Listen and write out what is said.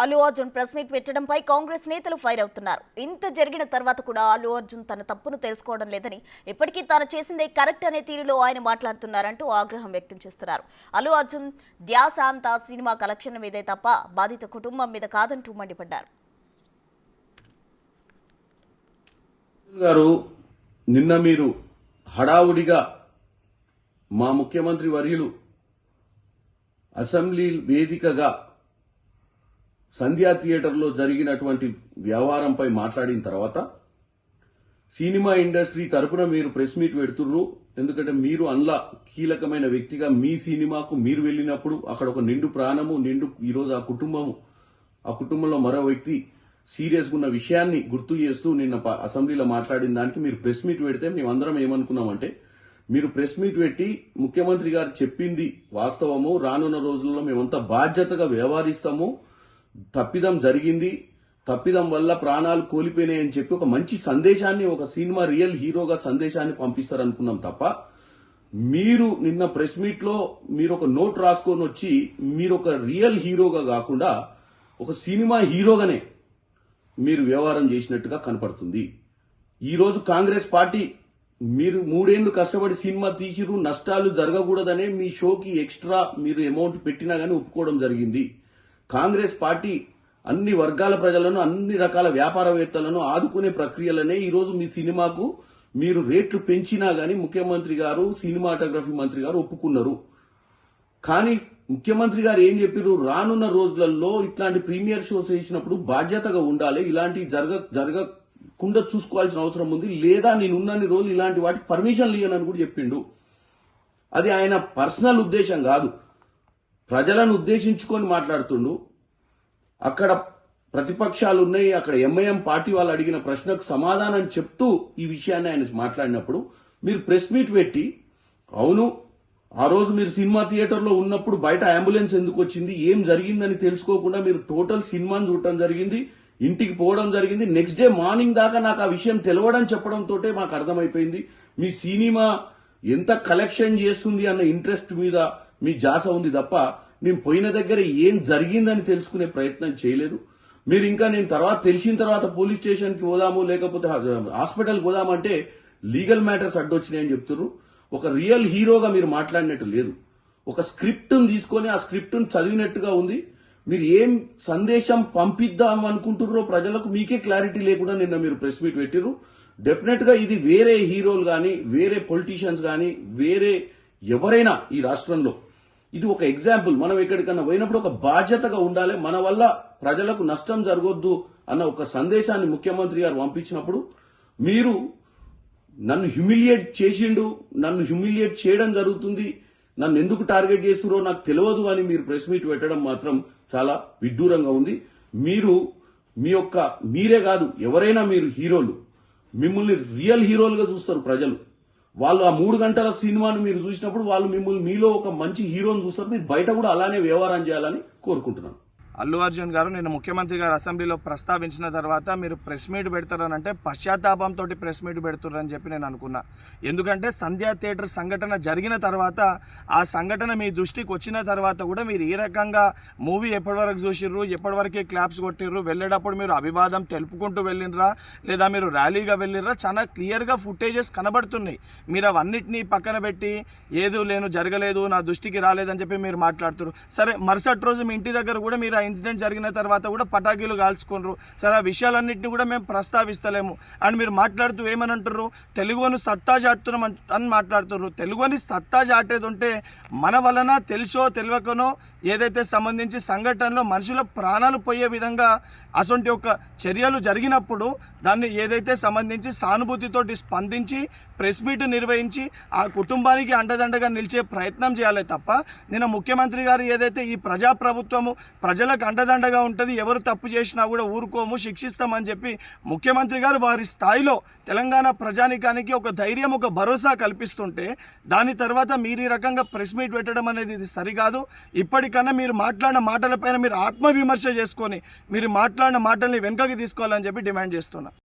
Allu Arjun press meet పెట్టడంపై Congress నేతలు fire అవుతున్నారు. ఇంత జరిగిన తర్వాత కూడా అల్లు అర్జున్ తన తప్పును తెలుసుకోవడం లేదని, ఇప్పటికీ తాను చేసిందే కరెక్ట్ అనే తీరులో ఆయన మాట్లాడుతున్నారంటూ ఆగ్రహం వ్యక్తం చేస్తున్నారు. అల్లు అర్జున్ ధ్యాస అంతా సినిమా కలెక్షన్ మీదే తప్ప బాధిత కుటుంబం మీద కాదంటూ మండిపడ్డారు. గారు నిన్న మీరు హడావుడిగా మా ముఖ్యమంత్రి వర్యులు అసెంబ్లీ వేదికగా సంధ్యా థియేటర్లో జరిగినటువంటి వ్యవహారంపై మాట్లాడిన తర్వాత సినిమా ఇండస్ట్రీ తరపున మీరు ప్రెస్ మీట్ పెడుతుర్రు. ఎందుకంటే మీరు అందులో కీలకమైన వ్యక్తిగా మీ సినిమాకు మీరు వెళ్ళినప్పుడు అక్కడ ఒక నిండు ప్రాణము ఈరోజు ఆ కుటుంబంలో మరో వ్యక్తి సీరియస్గా ఉన్న విషయాన్ని గుర్తు చేస్తూ నిన్న అసెంబ్లీలో మాట్లాడిన దానికి మీరు ప్రెస్ మీట్ పెడితే మేమందరం ఏమనుకున్నామంటే, మీరు ప్రెస్ మీట్ పెట్టి ముఖ్యమంత్రి గారు చెప్పింది వాస్తవము, రానున్న రోజుల్లో మేమంతా బాధ్యతగా వ్యవహరిస్తాము, తప్పిదం జరిగింది, తప్పిదం వల్ల ప్రాణాలు కోల్పోయినాయని చెప్పి ఒక మంచి సందేశాన్ని, ఒక సినిమా రియల్ హీరోగా సందేశాన్ని పంపిస్తారనుకున్నాం తప్ప, మీరు నిన్న ప్రెస్ మీట్ లో మీరు ఒక నోట్ రాసుకొని వచ్చి మీరు ఒక రియల్ హీరోగా కాకుండా ఒక సినిమా హీరోగానే మీరు వ్యవహారం చేసినట్టుగా కనపడుతుంది. ఈరోజు కాంగ్రెస్ పార్టీ మీరు 3 ఏళ్లు కష్టపడి సినిమా తీసిరు, నష్టాలు జరగకూడదనే మీ షోకి ఎక్స్ట్రా మీరు అమౌంట్ పెట్టినా గానీ ఒప్పుకోవడం జరిగింది. కాంగ్రెస్ పార్టీ అన్ని వర్గాల ప్రజలను, అన్ని రకాల వ్యాపారవేత్తలను ఆదుకునే ప్రక్రియలనే ఈరోజు మీ సినిమాకు మీరు రేట్లు పెంచినా గానీ ముఖ్యమంత్రి గారు, సినిమాటోగ్రఫీ మంత్రి గారు ఒప్పుకున్నారు. కానీ ముఖ్యమంత్రి గారు ఏం చెప్పారు, రానున్న రోజులలో ఇట్లాంటి ప్రీమియర్ షోస్ వేసినప్పుడు బాధ్యతగా ఉండాలి, ఇలాంటివి జరగకుండా చూసుకోవాల్సిన అవసరం ఉంది, లేదా నేనున్నన్ని రోజులు ఇలాంటి వాటికి పర్మిషన్ ఇవ్వనని కూడా చెప్పిండు. అది ఆయన పర్సనల్ ఉద్దేశం కాదు, ప్రజలను ఉద్దేశించుకొని మాట్లాడుతుండు. అక్కడ ప్రతిపక్షాలు ఉన్నాయి, అక్కడ ఎంఐఎం పార్టీ వాళ్ళు అడిగిన ప్రశ్నకు సమాధానం చెప్తూ ఈ విషయాన్ని ఆయన మాట్లాడినప్పుడు మీరు ప్రెస్ మీట్ పెట్టి, అవును ఆ రోజు మీరు సినిమా థియేటర్లో ఉన్నప్పుడు బయట అంబులెన్స్ ఎందుకు వచ్చింది, ఏం జరిగిందని తెలుసుకోకుండా మీరు టోటల్ సినిమాని చూడటం జరిగింది, ఇంటికి పోవడం జరిగింది, నెక్స్ట్ డే మార్నింగ్ దాకా నాకు ఆ విషయం తెలవడం చెప్పడంతో మాకు అర్థమైపోయింది మీ సినిమా ఎంత కలెక్షన్ చేస్తుంది అన్న ఇంట్రెస్ట్ మీద మీ జాస ఉంది తప్ప మేము పోయిన దగ్గర ఏం జరిగిందని తెలుసుకునే ప్రయత్నం చేయలేదు. మీరు ఇంకా నేను తెలిసిన తర్వాత పోలీస్ స్టేషన్కి పోదాము, లేకపోతే హాస్పిటల్కి పోదామంటే లీగల్ మ్యాటర్స్ అడ్డొచ్చినాయని చెప్తున్నారు. ఒక రియల్ హీరోగా మీరు మాట్లాడినట్టు లేదు. ఒక స్క్రిప్ట్ను తీసుకొని ఆ స్క్రిప్ట్ను చదివినట్టుగా ఉంది. మీరు ఏం సందేశం పంపిద్దాం అనుకుంటున్నారో ప్రజలకు మీకే క్లారిటీ లేకుండా నిన్న మీరు ప్రెస్ మీట్ పెట్టిరు. డెఫినెట్ గా ఇది వేరే హీరోలు గాని, వేరే పొలిటీషియన్స్ గాని, వేరే ఎవరైనా ఈ రాష్ట్రంలో ఇది ఒక ఎగ్జాంపుల్. మనం ఎక్కడికన్నా పోయినప్పుడు ఒక బాధ్యతగా ఉండాలి, మన వల్ల ప్రజలకు నష్టం జరగొద్దు అన్న ఒక సందేశాన్ని ముఖ్యమంత్రి గారు పంపించినప్పుడు మీరు నన్ను హ్యూమిలియేట్ చేసిండు, నన్ను హ్యూమిలియేట్ చేయడం జరుగుతుంది, నన్ను ఎందుకు టార్గెట్ చేస్తురో నాకు తెలియదు అని మీరు ప్రెస్ మీట్ పెట్టడం మాత్రం చాలా విడ్డూరంగా ఉంది. మీరే కాదు ఎవరైనా మీరు హీరోలు, మిమ్మల్ని రియల్ హీరోలుగా చూస్తారు ప్రజలు. వాళ్ళు ఆ 3 గంటల సినిమాను మీరు చూసినప్పుడు వాళ్ళు మిమ్మల్ని మీలో ఒక మంచి హీరోని చూస్తారు. మీరు బయట కూడా అలానే వ్యవహారం చేయాలని కోరుకుంటున్నాను. అల్లు అర్జున్ గారు నిన్న ముఖ్యమంత్రి గారు అసెంబ్లీలో ప్రస్తావించిన తర్వాత మీరు ప్రెస్ మీట్ పెడతారనంటే పశ్చాత్తాపంతో ప్రెస్ మీట్ పెడుతున్నారని చెప్పి నేను అనుకున్నా. ఎందుకంటే సంధ్యా థియేటర్ సంఘటన జరిగిన తర్వాత, ఆ సంఘటన మీ దృష్టికి వచ్చిన తర్వాత కూడా మీరు ఈ రకంగా మూవీ ఎప్పటివరకు చూసిర్రు, ఎప్పటివరకే క్లాప్స్ కొట్టిర్రు, వెళ్ళేటప్పుడు మీరు అభివాదం తెలుపుకుంటూ వెళ్ళినరా లేదా మీరు ర్యాలీగా వెళ్ళినరా, చాలా క్లియర్గా ఫుటేజెస్ కనబడుతున్నాయి. మీరు అవన్నిటినీ పక్కన పెట్టి ఏదో జరగలేదు, నా దృష్టికి రాలేదని చెప్పి మీరు మాట్లాడుతున్నారు. సరే, మరుసటి రోజు మీ ఇంటి దగ్గర కూడా మీరు ఇన్సిడెంట్ జరిగిన తర్వాత కూడా పటాకీలు కాల్చుకున్నారు. సరే, ఆ విషయాలన్నింటినీ కూడా మేము ప్రస్తావిస్తలేము అని మీరు మాట్లాడుతూ ఏమని అంటారు, తెలుగుని సత్తా చాటుతున్నాం అని మాట్లాడుతున్నారు. తెలుగుని సత్తా చాటేది ఉంటే మన వలన తెలుసో తెలియకనో ఏదైతే సంబంధించి సంఘటనలో మనుషుల ప్రాణాలు పోయే విధంగా అటువంటి ఒక చర్యలు జరిగినప్పుడు దాన్ని ఏదైతే సంబంధించి సానుభూతితోటి స్పందించి ప్రెస్ మీట్ నిర్వహించి ఆ కుటుంబానికి అండదండగా నిలిచే ప్రయత్నం చేయాలి తప్ప, నిన్న ముఖ్యమంత్రి గారు ఏదైతే ఈ ప్రజాప్రభుత్వము ప్రజలకు అండదండగా ఉంటుంది, ఎవరు తప్పు చేసినా కూడా ఊరుకోము, శిక్షిస్తామని చెప్పి ముఖ్యమంత్రి గారు వారి స్థాయిలో తెలంగాణ ప్రజానికానికి ఒక ధైర్యం, ఒక భరోసా కల్పిస్తుంటే దాని తర్వాత మీరు ఈ రకంగా ప్రెస్ మీట్ పెట్టడం అనేది ఇది సరికాదు. ఇప్పటికన్నా మీరు మాట్లాడిన మాటలపైన మీరు ఆత్మవిమర్శ చేసుకొని మీరు మాట్లాడిన మాటల్ని వెనుకకి తీసుకోవాలని చెప్పి డిమాండ్ చేస్తున్నా.